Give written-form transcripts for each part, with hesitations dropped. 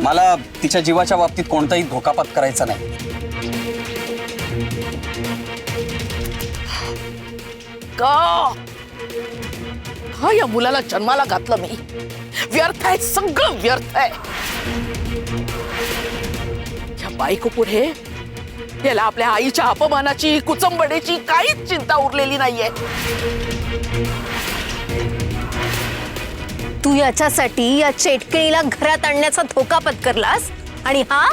मला तिच्या जीवाच्या बाबतीत कोणताही धोकापत करायचा नाही. का या मुलाला जन्माला घातलं मी? व्यर्थ आहे, सगळं व्यर्थ आहे. या बायको पुढे याला आपल्या आईच्या अपमानाची, कुचंबडीची काहीच चिंता उरलेली नाहीये. तू याच्यासाठी या चेटकिणीला घरात आणण्याचा धोका पत्करलास आणि हा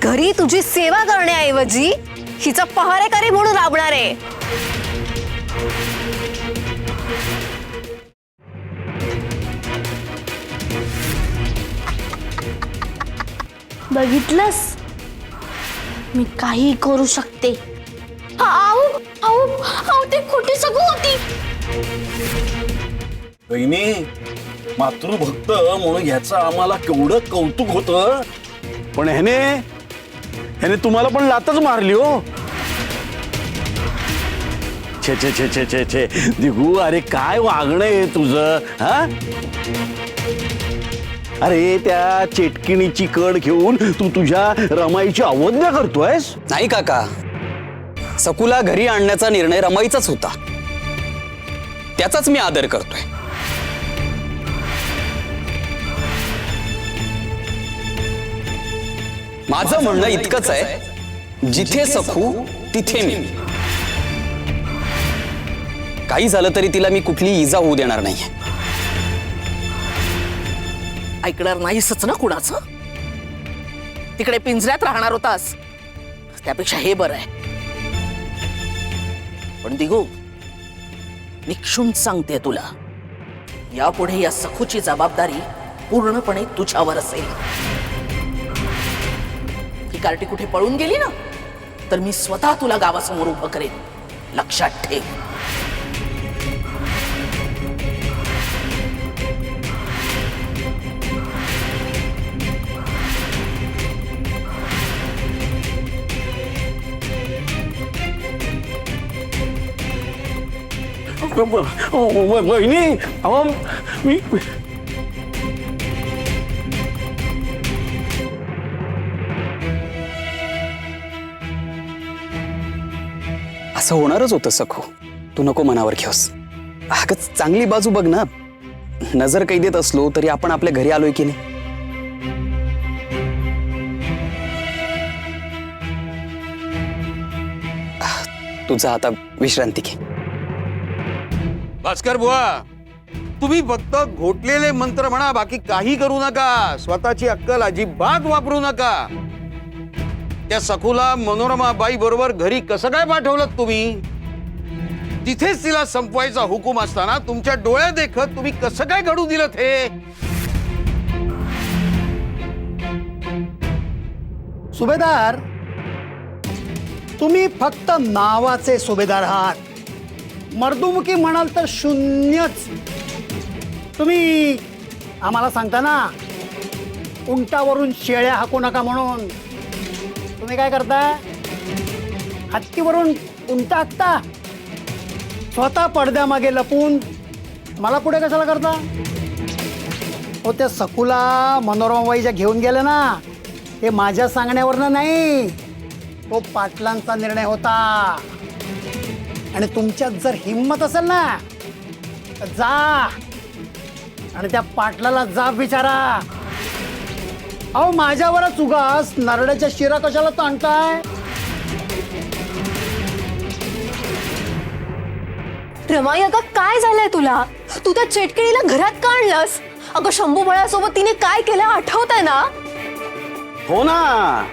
घरी तुझी सेवा करण्याऐवजी हिचा पहारेकरी म्हणून राबणार आहे. बघितलंस, मी काही करू शकते. आऊ आऊ आऊ, ते खोटी सगू होती. बहिणी, मातृभक्त म्हणून याचं आम्हाला केवढं कौतुक होतं, पण ह्याने तुम्हाला पण लातच मारली हो. छे छे छे छे छे छे दिगू, अरे काय वागणं आहे तुझं हा? अरे त्या चेटकिणीची कड घेऊन तू तुझ्या रमाईची अवज्ञा करतोयस? नाही काका, सकुला घरी आणण्याचा निर्णय रमाईचाच होता, त्याचाच मी आदर करतोय. माझं म्हणणं इतकंच आहे, जिथे सखू तिथे मी. काही झालं तरी तिला मी कुठली इजा होऊ देणार नाहीये. ऐकणार नाहीसच ना कुणाचं? तिकडे पिंजऱ्यात राहणार होतास, त्यापेक्षा हे बरं आहे. पण दिगू, निक्षून सांगते तुला, यापुढे या सखूची जबाबदारी पूर्णपणे तुझ्यावर असेल. ही कार्टी कुठे पळून गेली ना, तर मी स्वतः तुला गावासमोर उभं करेन, लक्षात ठेव. बहिणी, अहो मी असं होणारच होतं सखू, तू नको मनावर घेऊस. अगं चांगली बाजू बघ ना, नजर कैदेत असलो तरी आपण आपल्या घरी आलोय की नाही. तुझा आता विश्रांती घे. भास्कर बुवा, तुम्ही फक्त घोटलेले मंत्र म्हणा, बाकी काही करू नका. स्वतःची अक्कल अजिबात वापरू नका. त्या सखूला मनोरमा बाई बरोबर घरी कसं काय पाठवलं तुम्ही? तिथेच तिला संपवायचा हुकूम असताना तुमच्या डोळ्या देखत तुम्ही कसं काय घडू दिलं हे? सुभेदार, तुम्ही फक्त नावाचे सुभेदार आहात. मर्दुमुकी म्हणाल तर शून्यच. तुम्ही आम्हाला सांगता ना, उंटावरून शेळ्या हाकू नका म्हणून. तुम्ही काय करता? हत्तीवरून उंट हाकता, स्वतः पडद्यामागे लपून मला पुढे कशाला करता? हो, त्या सखूला मनोरमाबाईच्या घेऊन गेले ना, ते माझ्या सांगण्यावरनं नाही, तो पाटलांचा निर्णय होता. आणि तुमच्यात जर हिम्मत असेल ना, तर जा आणि त्या पाटलाला जाब विचारा. अहो, माझ्यावरच उगाच नरड्याच्या शिरा कशाला ताणताय? रमाई, अगं काय झालंय तुला? तू त्या चेटकिणीला घरात का आणलंस? अगं शंभू बळासोबत तिने काय केलं आठवतंय ना? हो ना,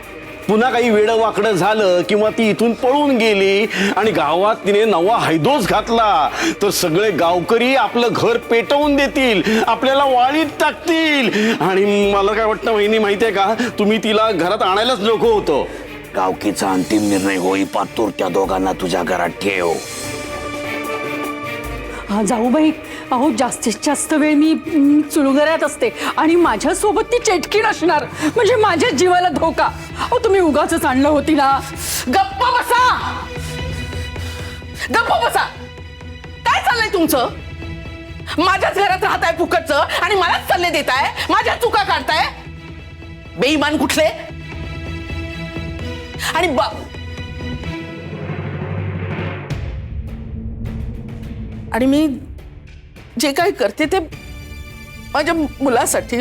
पुन्हा काही वेडं वाकडं झालं किंवा ती इथून पळून गेली आणि गावात तिने नवा हैदोस घातला तर सगळे गावकरी आपलं घर पेटवून देतील, आपल्याला वाळीत टाकतील. आणि मला काय वाटतं वहिनी माहितीये का, तुम्ही तिला घरात आणायलाच नको होतं. गावकीचा अंतिम निर्णय होईपातूर त्या दोघांना तुझ्या घरात ठेव. जाऊबाई, अहो जास्तीत जास्त वेळ मी चुलगऱ्यात असते आणि माझ्यासोबत ती चेटकीण असणार, म्हणजे माझ्या जीवाला धोका. अहो तुम्ही उगाचच आणलं होती ना. गप्प बसा, गप्प बसा. काय चाललंय तुमचं? माझ्याच घरात राहताय फुकटचं आणि मलाच सल्ले देताय, माझ्या चुका काढताय. अभिमान कुठले आणि आणि मी जे काही करते ते माझ्या मुलासाठी